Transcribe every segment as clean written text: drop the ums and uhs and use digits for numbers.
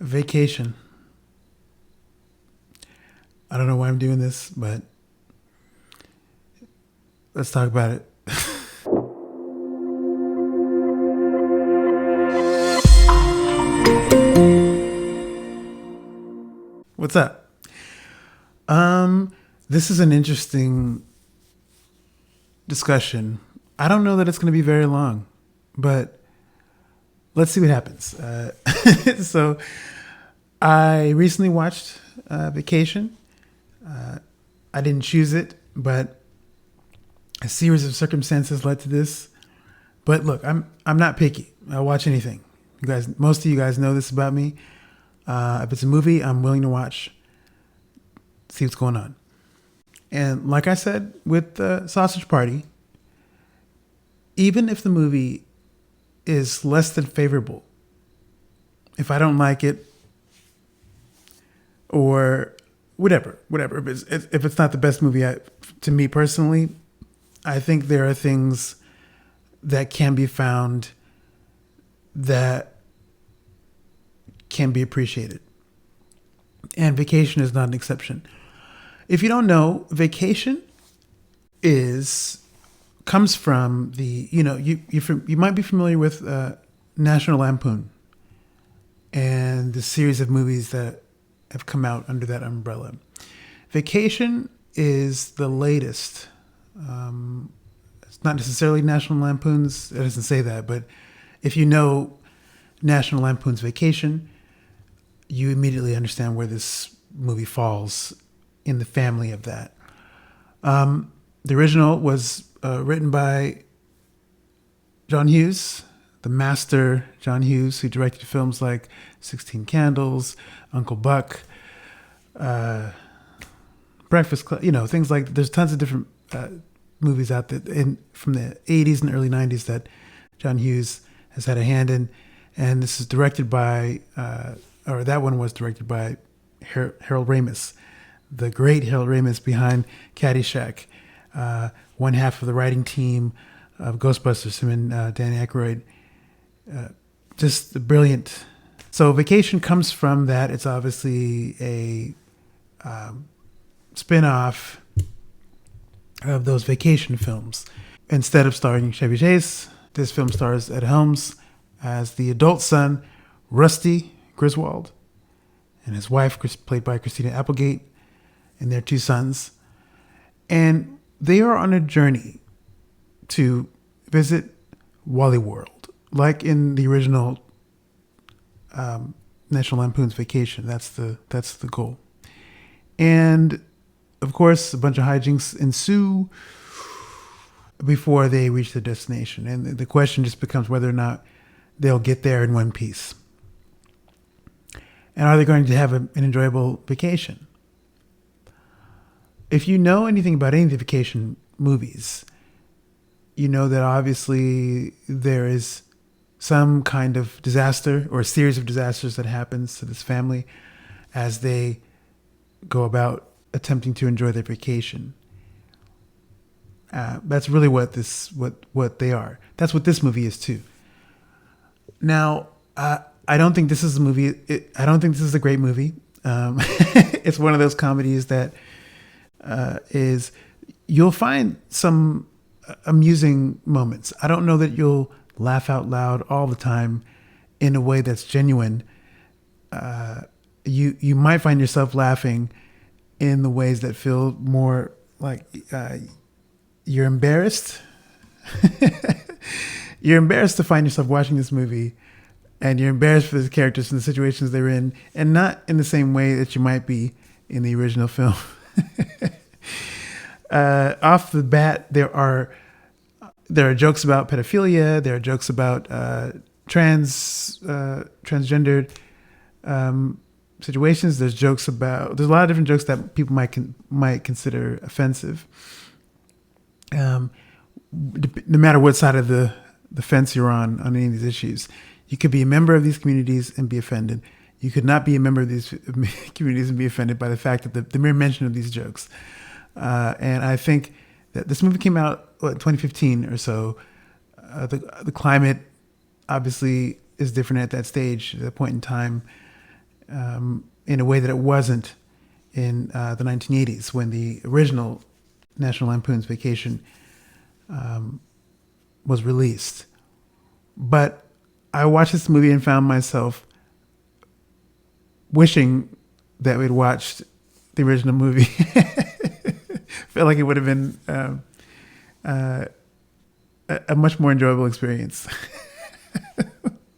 Vacation. I don't know why I'm doing this, but let's talk about it. What's up? This is an interesting discussion. I don't know that it's going to be very long, but let's see what happens. So, I recently watched Vacation. I didn't choose it, but a series of circumstances led to this. But look, I'm not picky. I'll watch anything. You guys, most of you guys know this about me. If it's a movie, I'm willing to watch. See what's going on. And like I said with the Sausage Party, even if the movie is less than favorable, if I don't like it or whatever, if it's not the best movie to me personally, I think there are things that can be found that can be appreciated. And Vacation is not an exception. If you don't know, Vacation comes from the, you might be familiar with National Lampoon and the series of movies that have come out under that umbrella. Vacation is the latest. It's not necessarily National Lampoon's. It doesn't say that, but if you know National Lampoon's Vacation, you immediately understand where this movie falls in the family of that. The original was written by John Hughes, the master John Hughes, who directed films like 16 Candles, Uncle Buck, Breakfast Club, things like, there's tons of different movies out there from the 80s and early 90s that John Hughes has had a hand in. And this is directed by, that one was directed by Harold Ramis, the great Harold Ramis behind Caddyshack, one half of the writing team of Ghostbusters, him and Danny Aykroyd. Just brilliant. So Vacation comes from that. It's obviously a spin-off of those vacation films. Instead of starring Chevy Chase, this film stars Ed Helms as the adult son, Rusty Griswold, and his wife, played by Christina Applegate, and their two sons. And they are on a journey to visit Wally World, like in the original National Lampoon's Vacation. That's the goal. And of course, a bunch of hijinks ensue before they reach their destination. And the question just becomes whether or not they'll get there in one piece. And are they going to have an enjoyable vacation? If you know anything about any of the vacation movies, you know that obviously there is some kind of disaster or a series of disasters that happens to this family as they go about attempting to enjoy their vacation. That's really what they are. That's what this movie is too. Now, I don't think this is a movie. I don't think this is a great movie. It's one of those comedies that you'll find some amusing moments. I don't know that you'll laugh out loud all the time in a way that's genuine. You might find yourself laughing in the ways that feel more like you're embarrassed. You're embarrassed to find yourself watching this movie, and you're embarrassed for the characters and the situations they're in, and not in the same way that you might be in the original film. Off the bat, there are jokes about pedophilia. There are jokes about transgendered situations. There's a lot of different jokes that people might consider offensive. No matter what side of the fence you're on any of these issues, you could be a member of these communities and be offended. You could not be a member of these communities and be offended by the fact that the mere mention of these jokes. And I think that this movie came out 2015 or so. The climate obviously is different at that stage, at that point in time, in a way that it wasn't in the 1980s when the original National Lampoon's Vacation was released. But I watched this movie and found myself wishing that we'd watched the original movie. Felt like it would have been a much more enjoyable experience.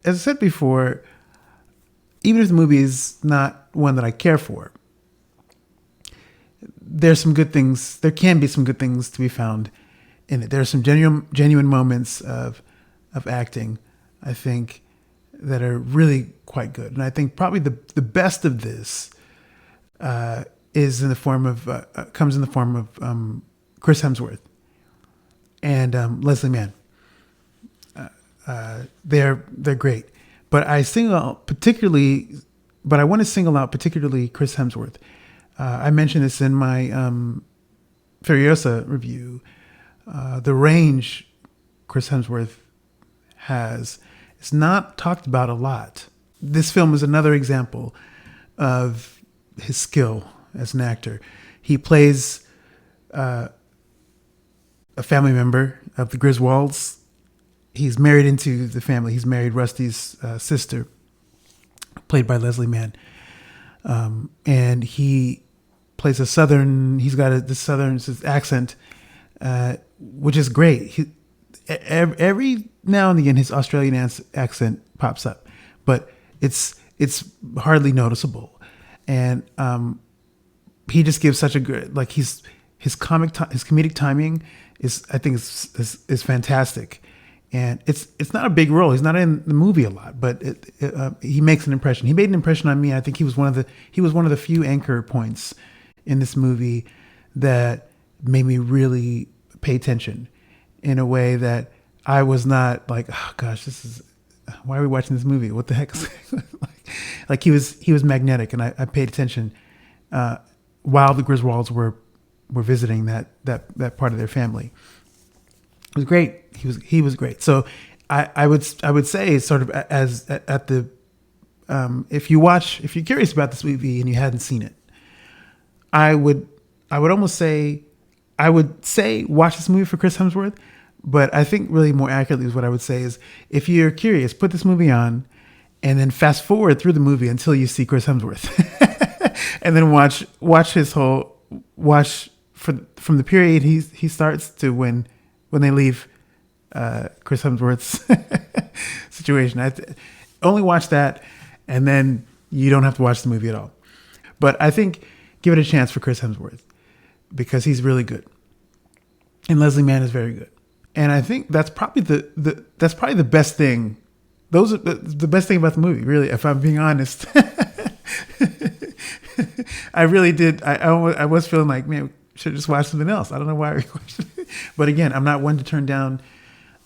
As I said before, even if the movie is not one that I care for, there's some good things. There can be some good things to be found in it. There are some genuine moments of acting, I think, that are really quite good. And I think probably the best of this is in the form of comes in the form of Chris Hemsworth and Leslie Mann. They're great, but I want to single out particularly Chris Hemsworth. I mentioned this in my Furiosa review. The range Chris Hemsworth has is not talked about a lot. This film is another example of his skill as an actor. He plays a family member of the Griswolds. He's married into the family. He's married Rusty's sister, played by Leslie Mann. And he plays he's got the Southern accent, which is great. Every now and again, his Australian accent pops up, but it's hardly noticeable. And he just gives such a good, like his comedic timing is fantastic. And it's not a big role. He's not in the movie a lot, but he makes an impression. He made an impression on me. I think he was one of the few anchor points in this movie that made me really pay attention in a way that I was not like, oh gosh, why are we watching this movie? What the heck? like he was magnetic, and I paid attention while the Griswolds were visiting that part of their family. It was great. He was great. So I would say sort of as at the if you're curious about this movie and you hadn't seen it, I would say watch this movie for Chris Hemsworth. But I think really more accurately is what I would say is if you're curious, put this movie on and then fast forward through the movie until you see Chris Hemsworth, and then watch from the period he starts to when they leave Chris Hemsworth's situation. Only watch that, and then you don't have to watch the movie at all. But I think give it a chance for Chris Hemsworth because he's really good, and Leslie Mann is very good. And I think that's probably the best thing. Those are the best thing about the movie, really. If I'm being honest, I really did. I was feeling like, man, we should just watch something else. I don't know why we watched it. But again, I'm not one to turn down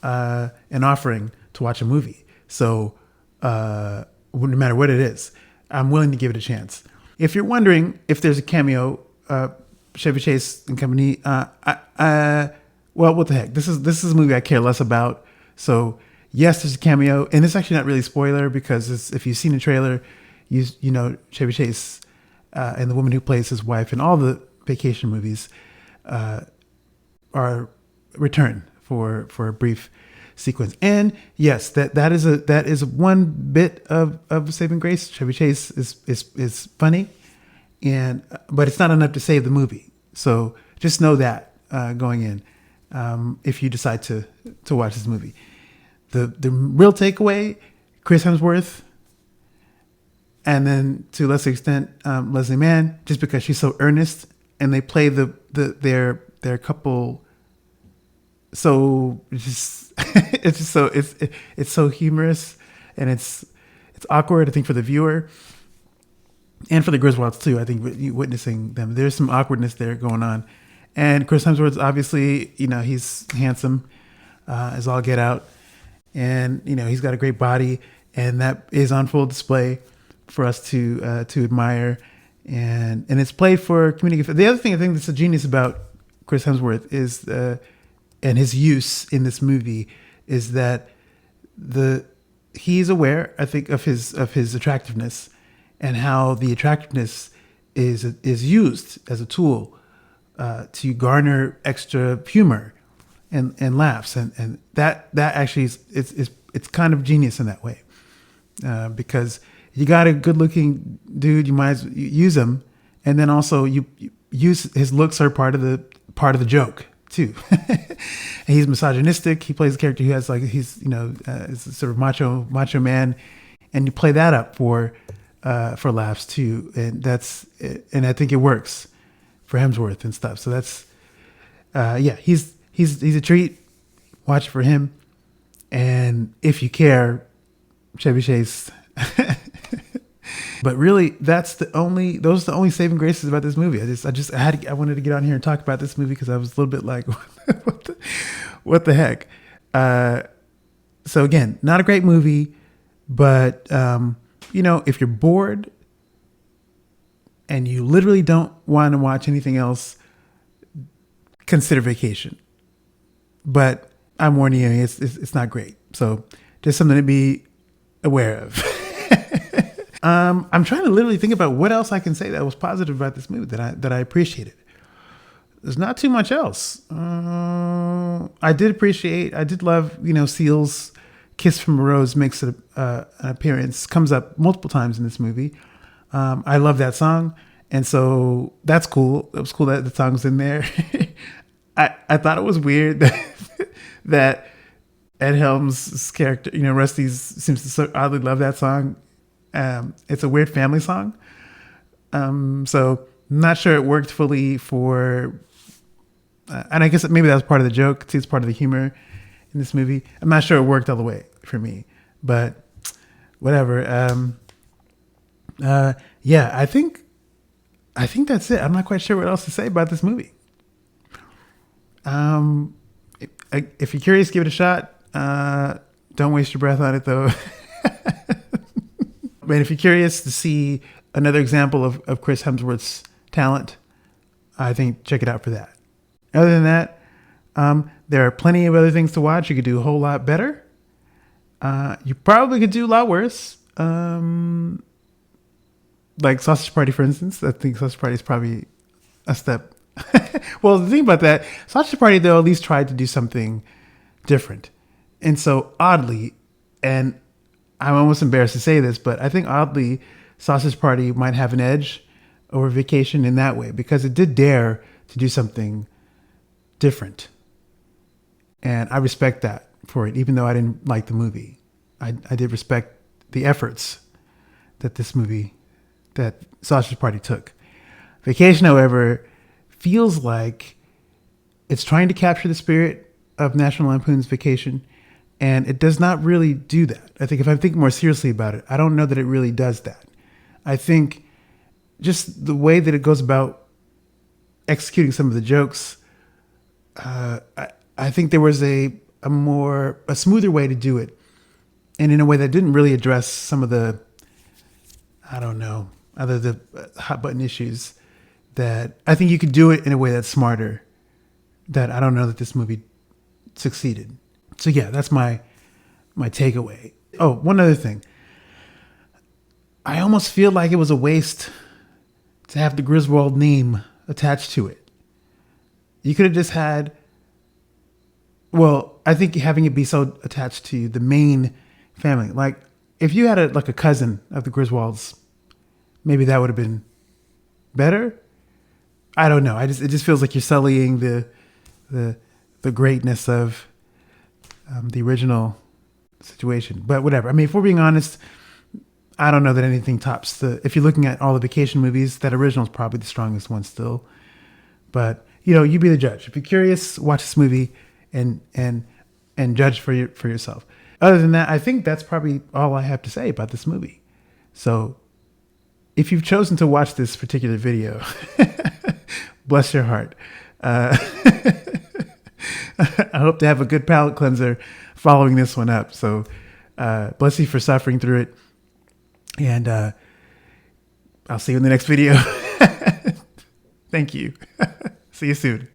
an offering to watch a movie. So no matter what it is, I'm willing to give it a chance. If you're wondering if there's a cameo, Chevy Chase and company, well, what the heck? This is a movie I care less about. So yes, there's a cameo, and it's actually not really a spoiler because if you've seen the trailer, you know Chevy Chase and the woman who plays his wife in all the vacation movies are return for a brief sequence. And yes, that is one bit of saving grace. Chevy Chase is funny, but it's not enough to save the movie. So just know that going in. If you decide to watch this movie, the real takeaway, Chris Hemsworth, and then to a lesser extent Leslie Mann, just because she's so earnest and they play their couple. So it's so humorous and it's awkward. I think for the viewer and for the Griswolds too. I think witnessing them, there's some awkwardness there going on. And Chris Hemsworth, obviously, he's handsome as all get out. And, he's got a great body. And that is on full display for us to admire. And it's played for comedic effect. The other thing I think that's a genius about Chris Hemsworth is, and his use in this movie, is that he's aware, I think, of his attractiveness, and how the attractiveness is used as a tool to garner extra humor and laughs, and that actually is it's kind of genius in that way, because you got a good looking dude, you might as well use him, and then also you use his looks are part of the joke too. And he's misogynistic. He plays a character who has he's is a sort of macho man, and you play that up for laughs too, and I think it works for Hemsworth and stuff. So that's he's a treat. Watch it for him, and if you care, Chevy Chase. But really, those are the only saving graces about this movie. I wanted to get on here and talk about this movie because I was a little bit like, what the heck? So again, not a great movie, but if you're bored and you literally don't want to watch anything else, consider Vacation. But I'm warning you, it's not great. So just something to be aware of. I'm trying to literally think about what else I can say that was positive about this movie that I appreciated. There's not too much else. I did love, Seal's "Kiss from a Rose" makes an appearance, comes up multiple times in this movie. I love that song, and so that's cool. It was cool that the song's in there. I thought it was weird that Ed Helms' character, Rusty, seems to so oddly love that song. It's a weird family song. So not sure it worked fully for, and I guess maybe that was part of the joke. It's part of the humor in this movie. I'm not sure it worked all the way for me, but whatever. Yeah, I think that's it. I'm not quite sure what else to say about this movie. If you're curious, give it a shot. Don't waste your breath on it though. And if you're curious to see another example of Chris Hemsworth's talent, I think check it out for that. Other than that, there are plenty of other things to watch. You could do a whole lot better. You probably could do a lot worse. Like Sausage Party, for instance. I think Sausage Party is probably a step. Well, the thing about that, Sausage Party, though, at least tried to do something different. And so oddly, and I'm almost embarrassed to say this, but I think oddly, Sausage Party might have an edge over Vacation in that way, because it did dare to do something different. And I respect that for it, even though I didn't like the movie. I did respect the efforts that Sausage Party took. Vacation, however, feels like it's trying to capture the spirit of National Lampoon's Vacation, and it does not really do that. I think if I think more seriously about it, I don't know that it really does that. I think just the way that it goes about executing some of the jokes, I think there was a smoother way to do it, and in a way that didn't really address some of the, the hot button issues that I think you could do it in a way that's smarter, that I don't know that this movie succeeded. So yeah, that's my takeaway. Oh, one other thing. I almost feel like it was a waste to have the Griswold name attached to it. You could have just had, I think having it be so attached to the main family. Like if you had a cousin of the Griswolds, maybe that would have been better. I don't know. It just feels like you're sullying the greatness of the original situation. But whatever. I mean, if we're being honest, I don't know that anything tops if you're looking at all the Vacation movies, that original is probably the strongest one still. But you be the judge. If you're curious, watch this movie and judge for yourself. Other than that, I think that's probably all I have to say about this movie. So if you've chosen to watch this particular video, bless your heart. I hope to have a good palate cleanser following this one up. So bless you for suffering through it. And I'll see you in the next video. Thank you. See you soon.